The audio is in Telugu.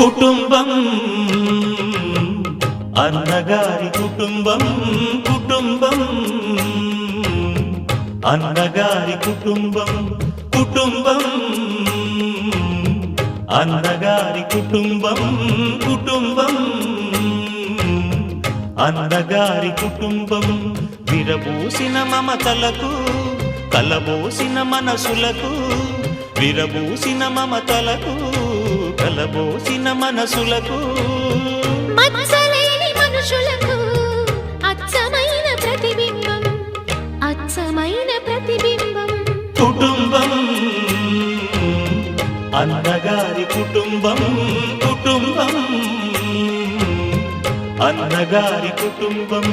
కుటుంబం అన్నగారి కుటుంబం కుటుంబం అన్నగారి కుటుంబం కుటుంబం అన్నగారి కుటుంబం కుటుంబం అన్నగారి కుటుంబం విరబూసిన మమతలకు కలబోసిన మనసులకు విరబూసిన మమతలకు కలబోసిన మనసులకు మచ్చలేని మనుషులకు అచ్చమైన ప్రతిబింబం అచ్చమైన ప్రతిబింబం కుటుంబం అన్నగారి కుటుంబం కుటుంబం అన్నగారి కుటుంబం